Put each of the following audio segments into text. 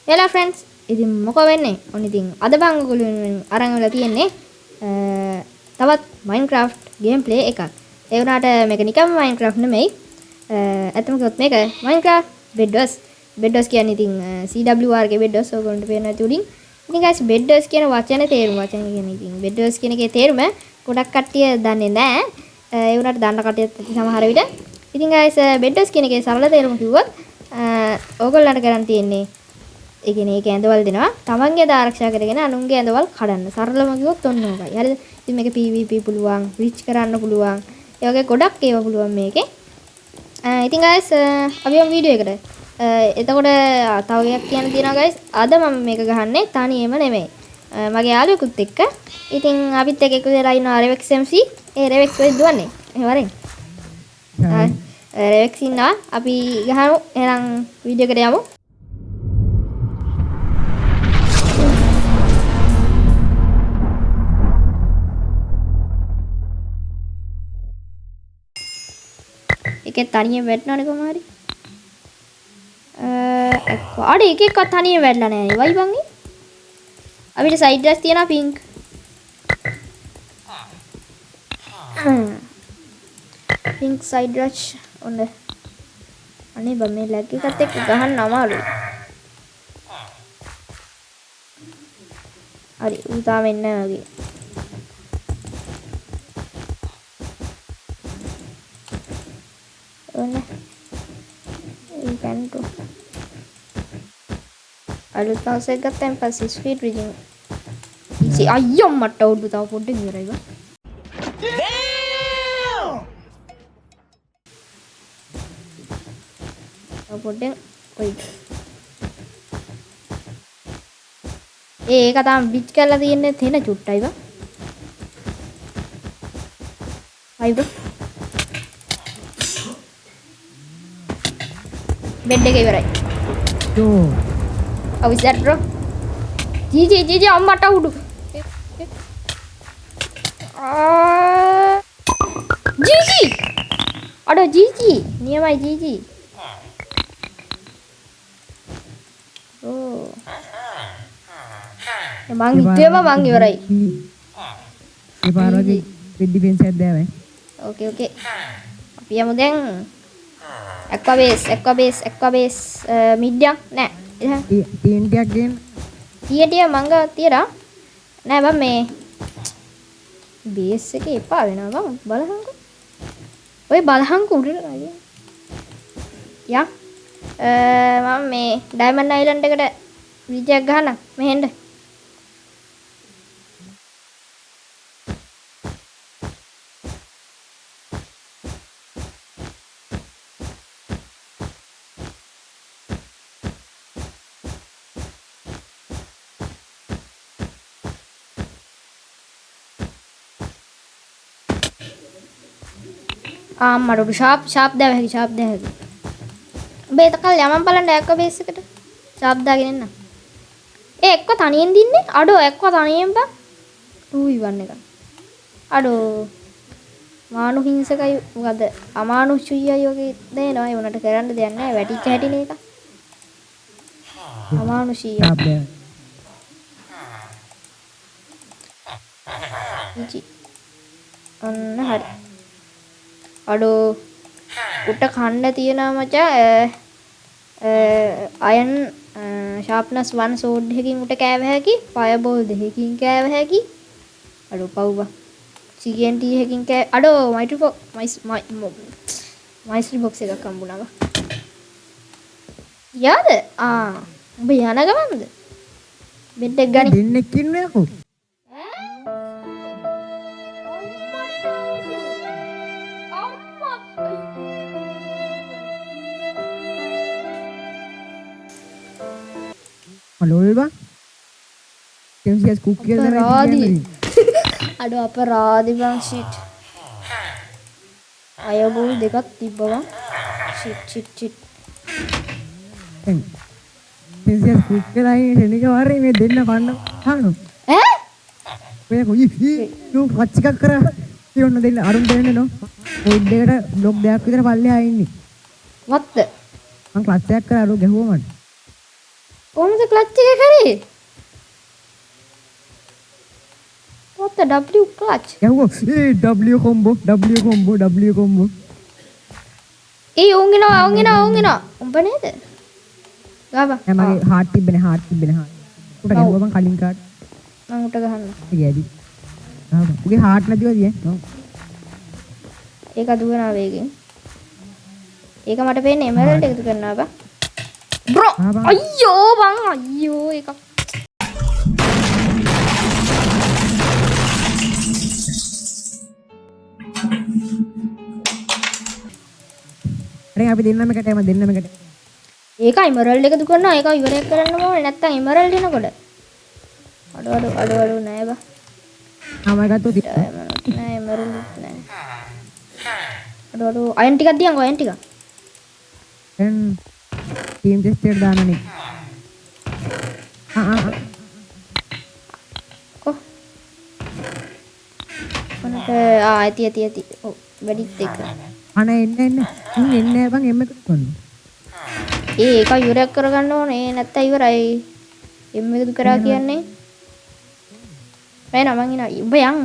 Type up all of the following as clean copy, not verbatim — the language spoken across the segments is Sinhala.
Hello friends. ඉතින් මොකෝ වෙන්නේ? ඔන්න ඉතින් අද බං ඔයගොල්ලෝ අරන් වෙලා තියෙන්නේ තවත් Minecraft gameplay එකක්. ඒ වුණාට මේක නිකම් Minecraft නෙමෙයි. අතම කිව්වොත් මේක Minecraft Bedwars. Bedwars කියන්නේ ඉතින් CWR ගේ Bedwars ඔයගොල්ලන්ට පේනවා ඇති උඩින්. ඉතින් guys Bedwars කියන වචනේ තේරුම කියන්නේ ඉතින් Bedwars කියන එකේ තේරුම ගොඩක් කට්ටිය දන්නේ නැහැ. ඒ වුණාට දන්න කට්ටියත් සමහර විට. ඉතින් guys Bedwars කියන එකේ සරල තේරුම කිව්වොත් ඕගොල්ලන්ට කරන් තියෙන්නේ ඒ කියන්නේ ඒක ඇඳවල් දෙනවා. තමන්ගේ ආරක්ෂා කරගෙන අනුන්ගේ ඇඳවල් කඩන්න. සරලම කිව්වොත් ඔන්න ඕකයි. හරිද? ඉතින් මේක PVP පුළුවන්, රිච් කරන්න පුළුවන්. ඒ වගේ ගොඩක් ඒවා පුළුවන් මේකේ. ඉතින් guys අපි යමු වීඩියෝ එකට. එතකොට තව එකක් කියන්න තියෙනවා guys. අද මම මේක ගහන්නේ තනියම නෙමෙයි. මගේ යාළුවෙකුත් එක්ක. ඉතින් අපිත් එක්ක එකතු වෙලා ඉන්නවා Revex MC. ඒ Revex වෙයි දුවන්නේ. එහෙම වරෙන්. Revex ඉන්නවා. අපි ගහමු. එහෙනම් වීඩියෝ එකට යමු. එකේ තනියෙන් වැටෙනවනේ කොහොම හරි. අර එකක තනියෙන් වැටලා නෑ. වයි බං ඒ. අපිට සයිඩ් ඩ්‍රස් තියනවා පින්ක්. පින්ක් සයිඩ් ඩ්‍රස් ඔන්න. අනේ බං මේ ලැග් එකත් එක්ක ගහන්න අමාරුයි. හරි ඌ තාම එන්නේ නැහැ වගේ. අලුත් මාස එක ගත්තම පස්සේ ස්පීඩ් රීඩින් ඉසි අයියෝ මට උඩු තව පොඩ්ඩක් ඉවරයි බා තව පොඩ්ඩක් ඔයි ඒක තමයි බිච් කරලා තියෙන්නේ තේන චුට්ටයි බා අයි බ්‍රෝ බෙඩ් එක ඉවරයි Yo. How is that, bro? GG, අම්මට උඩු. GG. අඩ GG. නියමයි GG. ඕ. මං හිතුවේම මං ඉවරයි. ඒ පාර වගේ ඩිෆෙන්ස් එකක් දාවේ. ඕකේ. අපි යමු දැන්. aqua base මිඩ්යක් නෑ. TNT එකක් ගේන්න. TNT මං ගාව තියලා නෑ බං මේ බේස් එකේ එපා වෙනවා බං බලහන්කෝ. ඔය බලහන්කෝ උඩට නෑ. යා මම මේ ඩයමන්ඩ් අයිලන්ඩ් එකට බ්‍රිජ් එකක් ගහන්න මෙහෙන්ද. මට ෂාප් දාව හැකි උඹේ තකල් යමන් බලන්න එක්ක බේස් එකට ෂාප් දාගෙන එන්න ඒ එක්ක තනියෙන් දින්නේ අඩෝ එක්ක තනියෙන් බා 2v1 එක අඩෝ මානු හිංසකයි මොකද අමානුෂ්‍යයි වගේ දෙනවා ඒ උනට කරන්න දෙයක් නැහැ වැටිච්ච හැටිනේ එක අමානුෂී ඔන්න හරි අඩෝ උට කන්න තියෙනවා මචං අයන් ෂාප්නස් 1 සෝඩ් එකකින් උට කෑව හැකි ෆයර්බෝල් දෙකකින් කෑව හැකි අඩෝ පව්වා CNT එකකින් කෑ අඩෝ මයිස්ට්‍රි බොක්ස් එකක් හම්බුණා බා යාද උඹ යන ගමන්ද බෙඩ් එක ගනි දෙන්නෙක් ඉන්නේ යකෝ Lol bang, KMCS cookie Apparadi. Aduh apparadi bang shit. Ayo bol dekat tiba bang. Shit. KMCS cookie lain ini ke hari ini denna panna hano. Kaya ko you pachika kara yonna denna arun denna no. Food dekata block deyak widara palle ha inni. What? Ang class එකක් කරා අර ගැහුවා මට. කොහොමද ක්ලච් එක කරේ? what the w clutch? යවෝ A W කොම්බෝ ඒ උන්ගෙනවා උඹ නේද? ගාවා. මගේ හાર્ට් තිබ්බනේ උට ගැහුවා මං කලින් කාට මං උට ගහන්න. ගෑදි උගේ හાર્ට් නැතිව දියේ ඒක දුවනවා වේගෙන්. ඒක මට පේන්නේ එමරල්ඩ් එකතු කරනවා බා. බ්‍රෝ අයියෝ බං අයියෝ ඒක අර අපි දෙන්නම එකට ඒක එමරල්ඩ් එකතු කරනවා ඒක ඉවරයක් කරන්න ඕනේ නැත්තම් එමරල්ඩ් එනකොට අඩු නෑ බා. ආමයි ගත්තොත් නෑ එමරල්ඩ් නෑ. අඩු අයන් ටිකක් දියන්කෝ අයන් ටික. දැන් ටීම් ටෙස්ට් එකට දානනේ. කො මොනට ඇති ඔව් වැඩිත් එක. අනේ එන්න බං එම්ම එකතු කරන්න. ඒක ඉවරයක් කරගන්න ඕනේ නැත්තම් ඉවරයි. එම් එකතු කරා කියන්නේ වෙන මං එනවා. උඹ යන්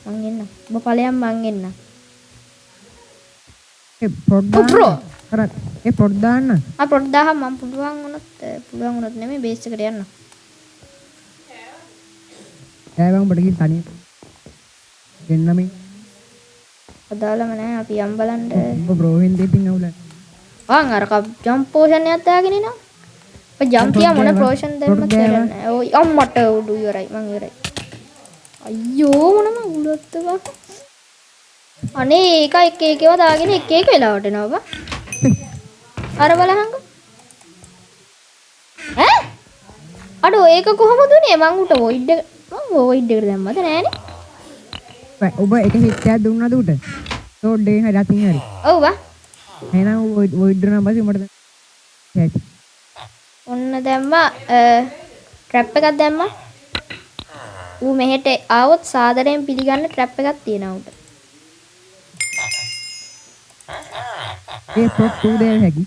මං එන්නම්. උඹ ඵලයන් මං එන්නම්. ඒ පොඩ්ඩක් කරත් ඒ පොඩ් දාන්න. පොඩ් දාහම මම පුළුවන් වුණොත් නෙමෙයි බේස් එකට යන්න. බං උඹට ගිහින් තනියම දෙන්නම අදාළම නැහැ අපි යම් බලන්න. උඹ බ්‍රෝහෙන් දෙපින් අවුලක්. අර ජම්ප් පෝෂන් එකක් දාගෙන ඉනවා. ඔය ජම්ප් තියා මොන පෝෂන් දෙන්නත් තේරෙන්නේ. ඔය අම්මට උඩු ඉවරයි මං ඉවරයි. අයියෝ මොනම උලුවත්ද බං. අනේ ඒක එක එකව දාගෙන එක වෙලාවට එනවා බං. අර බලහංග. ඈ? අඩෝ ඒක කොහොමද උනේ? මං උට වොයිඩ් එකට දැම්මද නෑනේ. ඔබ එක හිට් එකක් දුන්නද උට? තෝඩ් එකෙන් හරි අතින් හරි. ඔව් බා. එහෙනම් වොයිඩ් දුන්නා පස්සේ උඹට ඇති. ඔන්න දැම්මා ට්‍රැප් එකක් දැම්මා. ඌ මෙහෙට ආවොත් සාදරයෙන් පිළිගන්න ට්‍රැප් එකක් තියෙනවා උට. ඒ පොට් ඌ දෙන්න හැකි.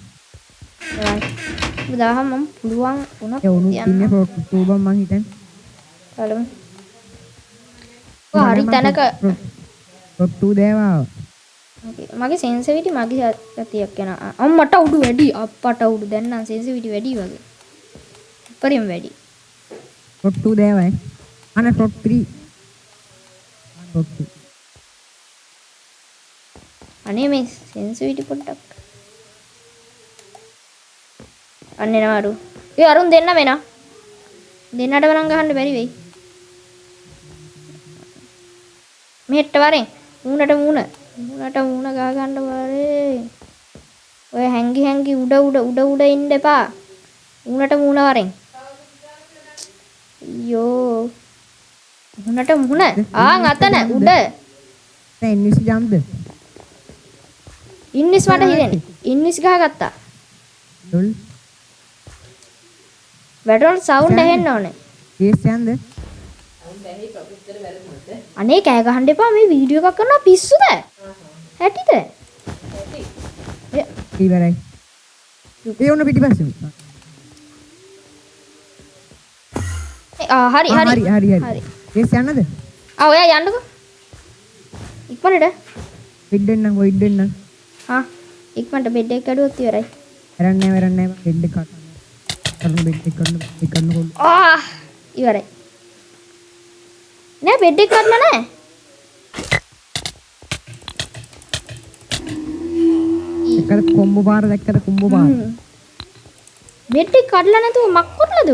උදාහම මම පුළුවන් වුණා. ඒ උණු ඉන්නේ පොට් ඌ බම් මං හිතන්නේ. බලමු. හරි තැනක පොට් ඌ දේවා. මගේ සෙන්සිටිවිටි මගේ ගතියක් යනවා. අම්මට උඩු වැඩි අප්පට උඩු දැන් නම් සෙන්සිටිවිටි වැඩි වගේ. උඩරින් වැඩි. පොට් ඌ දේවයි. අනේ පොට් 3. පොට් 2. අනේ මේ සෙන්සිටිවිටි පොඩ්ඩක්. අන්නේ නවරු. ඒ අරුන් දෙන්න වෙනා. දෙන්නට වරන් ගහන්න බැරි වෙයි. මෙහෙට වරෙන් මූණට මූණ ගා ගන්න වරේ. ඔය හැංගි උඩ ඉන්න එපා. මූණට මූණ වරෙන්. අයියෝ. මූණට මූණ. අතන උඩ. දැන් ඉන්විස් ජම්ප්ද? ඉන්විස් මට හිරෙන්නේ. ඉන්විස් ගහගත්තා. ඩොල්. වැටුණු සවුන්ඩ් ඇහෙන්න ඕනේ. කේස් යන්ද? අනේ කෑ ගහන්න එපා මේ වීඩියෝ එකක් කරනවා පිස්සුද? හැටිද? ඉවරයි. ඒ උන පිටිපස්සෙ. හරි. කේස් යන්නද? ඔයා යන්නකෝ. ඉක්මනට. බෙඩ් එන්නම්. ඉක්මනට බෙඩ් එක කැඩුවොත් ඉවරයි. වරන්නේ බෙඩ් එක කරන්න. ඉවරයි. නෑ බෙඩ් එක කඩලා නෑ. එකට කොම්බෝ පාර දැක්කද කොම්බෝ පාර. බෙඩ් එක කඩලා නැතුව මක් කරලාද?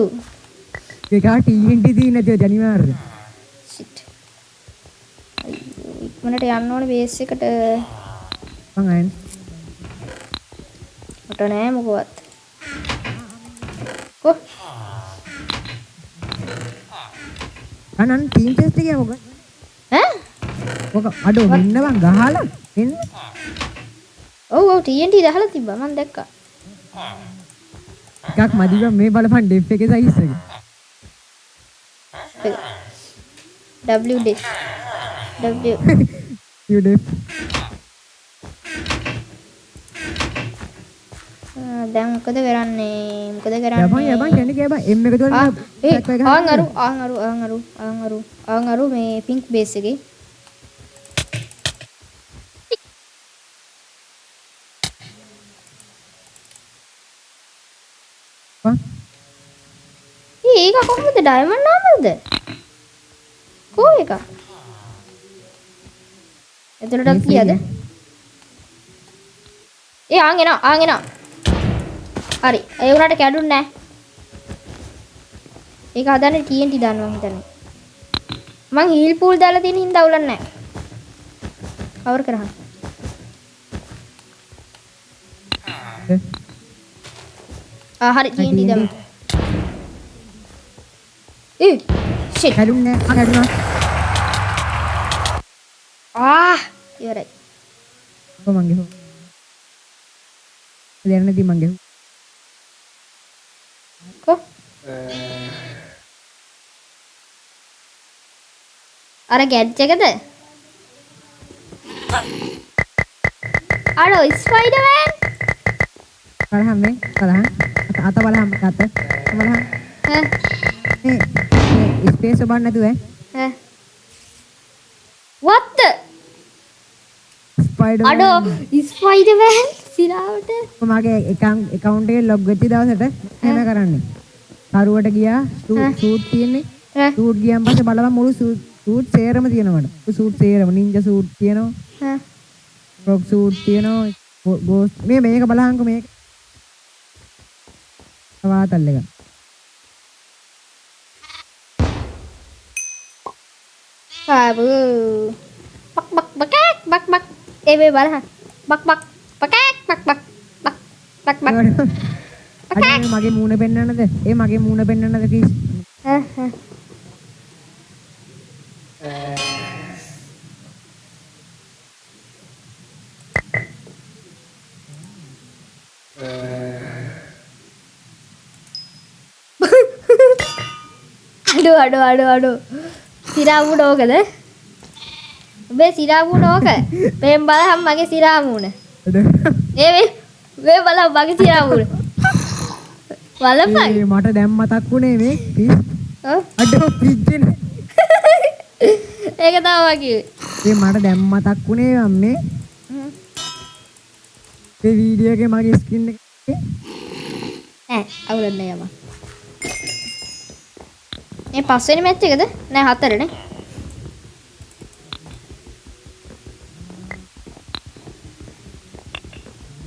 ඒක TNT තියෙන නැතිව අනිවාර්යයෙන්. shit. අයියෝ ඉක්මනට යන්න ඕනේ බේස් එකට. මං අයන්. මට නෑ මොකවත්. කො අනන් ටීම් ටෙස්ට් එකේ මොකද? ඔක අඩෝ මෙන්න බං ගහලා එන්න. ඔව් TNT දාලා තිබ්බා මම දැක්කා. එකක් මදි බං මේ බලපන් ඩෙෆ් එකේ සයිස් එක. W deaf. ඩෙෆ්. දැන් මොකද කරන්නේ? මොකද යබන් කරන්නේ? යබන් ෂණික යබන් එම් එක ආ තුවන්න ආංගරු මේ පින්ක් බේස් එකේ ඒක කොහොමද ඩයමන්ඩ් නාමල්ද? කෝ එක? එතනටත් ගියාද? ආන් එනවා. හරි. ඒ උනාට කැඩුන්නේ නැහැ. ඒක හදන්නේ TNT දානවා මං හිතන්නේ. මං හීල් පූල් දාලා තියෙන හින්දා අවුලක් නැහැ. කවර් කරහන්. හරි TNT දාමු. shit. කැඩුන්නේ කැඩුනා. ඉවරයි. මංගේ. දෙන්න නැති මංගේ. කො? අර ගැඩ් එකද? අර ස්පයිඩර්මෑන් බලහන් මේ බලහන් අත බලහන් අත බලහන් මේ ස්පේස් ඔබන්න නැතුව what the ස්පයිඩර් අඩෝ ස්පයිඩර්මෑන් සිරාවට මගේ account එකේ log වෙච්ච දවසට එහෙම කරන්නේ කරුවට ගියා සූට් තියෙන්නේ සූට් ගියන් පස්සේ බලපන් මුළු සූට් සේරම තියෙනවා මට සූට් සේරම නින්ජා සූට් තියෙනවා රොක් සූට් තියෙනවා ගෝස්ට් මේක බලහන්කො මේක වාතල් එක බක් ඒ මේ බලහන් බක් අද මගේ මූණ පෙන්වන්නද ඒ මගේ මූණ පෙන්වන්නද ප්ලීස් අඩෝ සිරාමුණ ඕකද? ඔබේ සිරාමුණ ඕක. මෙන් බලහන් මගේ සිරාමුණ. මේ බලහන් මගේ සිරාමුණ. බලපන්. මට දැන් මතක් වුණේ මේ ප්ලීස්. අඩෝ පිච්චෙන. ඒක තමයි කිව්වේ. මට දැන් මතක් වුණේ අම්මේ. මේ වීඩියෝ එකේ මගේ ස්කින් එක අවුලක් නෑ යම. මේ පස්වෙනි මැච් එකද? නෑ හතරනේ.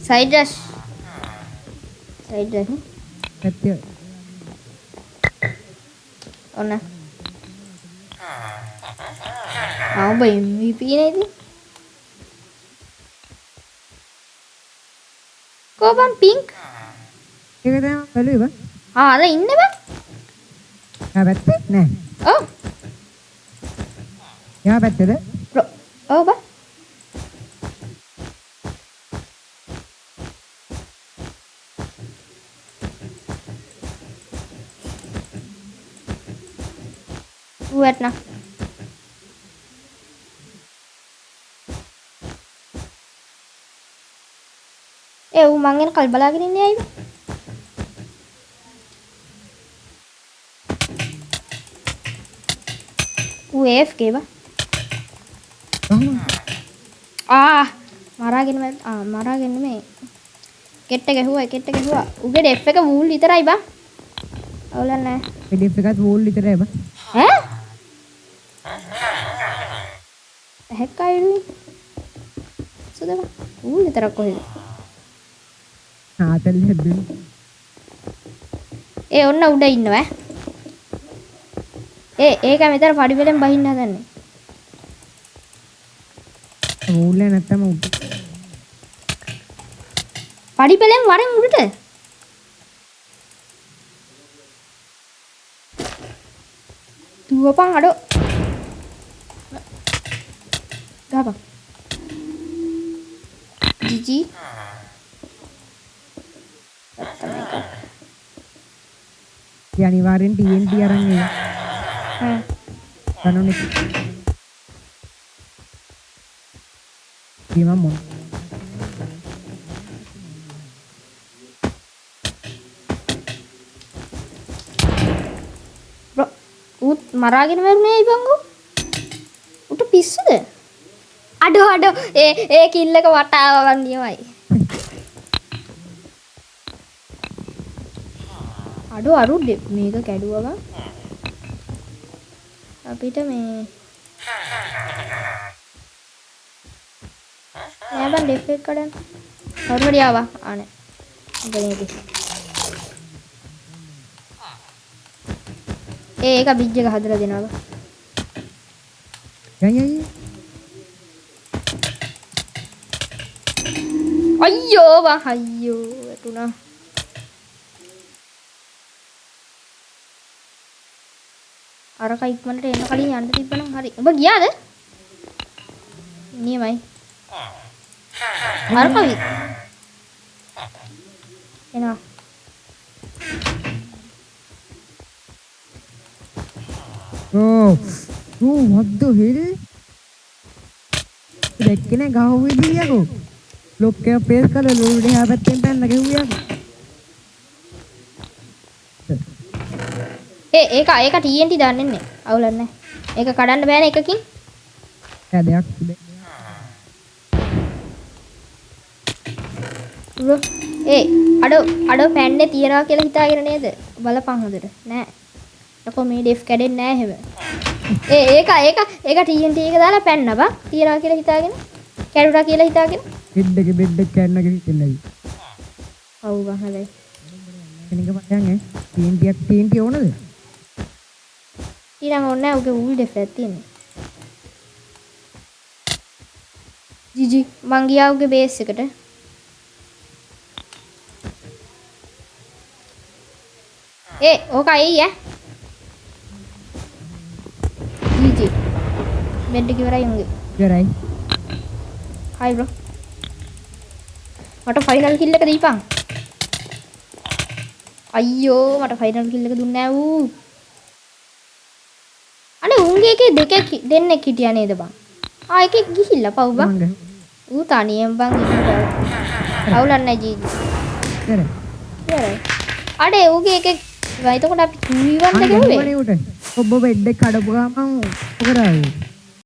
Side rush. ඇත්ත. ඔන්න. ඔබ MVP නේද? කොබම් පින්ක්. ඒක තමයි බලුවේ බා. අර ඉන්නේ බා. පැත්තේ නෑ. ඔව්. යා පැත්තේද? ඔව් බා. වැටෙනා. ඌ මං එන කල් බලාගෙන ඉන්නේ අයිද? ඌ AFK බා. මරාගෙන මේ කෙට්ට ගැහුවා. උගේ ඩෙෆ් එක වූල් විතරයි බා. අවුලක් නැහැ. ඒ ඩෙෆ් එකත් වූල් විතරයි බා. හැක්කයිලු. සුදම වූල් විතරක් කොහෙද? ආතල් හැදුනේ. ඔන්න උඩ ඉන්නවා. ඒක මෙතන පඩි පෙලෙන් බහින්න හදන්නේ. වූල් නැත්තම උඩ. පඩි පෙලෙන් වරෙන් උඩට. දුවපන් අඩෝ. ගහපන්. ජිජි. අනිවාර්යෙන් TNT අරන් එන්න. කනෝනේ. ඌත් මරාගෙන මරුනේ ඉබංගෝ. උට පිස්සුද? අඩෝ ඒ කිල්ලක වටාවන් නියමයි. අඩෝ අරු මේක කැඩුවා බං. අපිට මේ නෑ බං ඩෙෆ් එක කඩන්න. කවුරුහරි ආවා. ආනේ. ගලේදී. ඒක බිජ් එක හදලා දෙනවා බං. යයි අයියෝ බං අයියෝ එතුණා. අරක ඉක්මනට එන්න කලින් යන්න තිබ්බනම් හරි. ඔබ ගියාද? නියමයි. අරකවි. එනවා. what the hell? දෙක්කනේ ගහුවේදී යකෝ. ලොක් එක පේස් කරලා ලෝඩ් එහා පැත්තෙන් පැනලා ගෙව්වා. ඒක TNT දාන්න එන්නේ. අවුලක් නැහැ. ඒක කඩන්න බෑනේ එකකින්. දෙයක් අඩෝ පැන්නේ තියනවා කියලා හිතාගෙන නේද? බලපන් හොඳට. නෑ. යකෝ මේ ඩෙෆ් කැඩෙන්නේ නෑ හැම. ඒක TNT එක දාලා පැන්න බා. තියනවා කියලා හිතාගෙන. කැඩුණා කියලා හිතාගෙන. බෙඩ් එක කැඩන කෙනෙක්. ඔව් බං හදයි. කෙනෙක් මතයන් TNT ඕනද? ඊළඟ ඕනේ නැහැ. උගේ ඌල් ඩෙෆ් එකක් තියෙන්නේ. ජිජි මං ගියා උගේ බේස් එකට. ඕක අයිය ඈ. ජිජි බෙඩ් එක ඉවරයි උගේ. ඉවරයි. හයි බ්‍රෝ. මට ෆයිනල් කිල් එක දීපන්. අයියෝ මට ෆයිනල් කිල් එක දුන්නේ නැහැ ඌ. අනේ උන්ගේ එකේ දෙන්නෙක් හිටියා නේද බං? එකේ ගිහිල්ලා පව් බං. ඌ තනියෙන් බං ගිහිල්ලා. අවුලක් නැහැ ජීජි. ඉවරයි. අඩේ ඌගේ එකේ එතකොට අපි 2v1 ද ගෙවුවේ. ඔබ බෙඩ් එක කඩපු ගමන් මොකද ආවේ?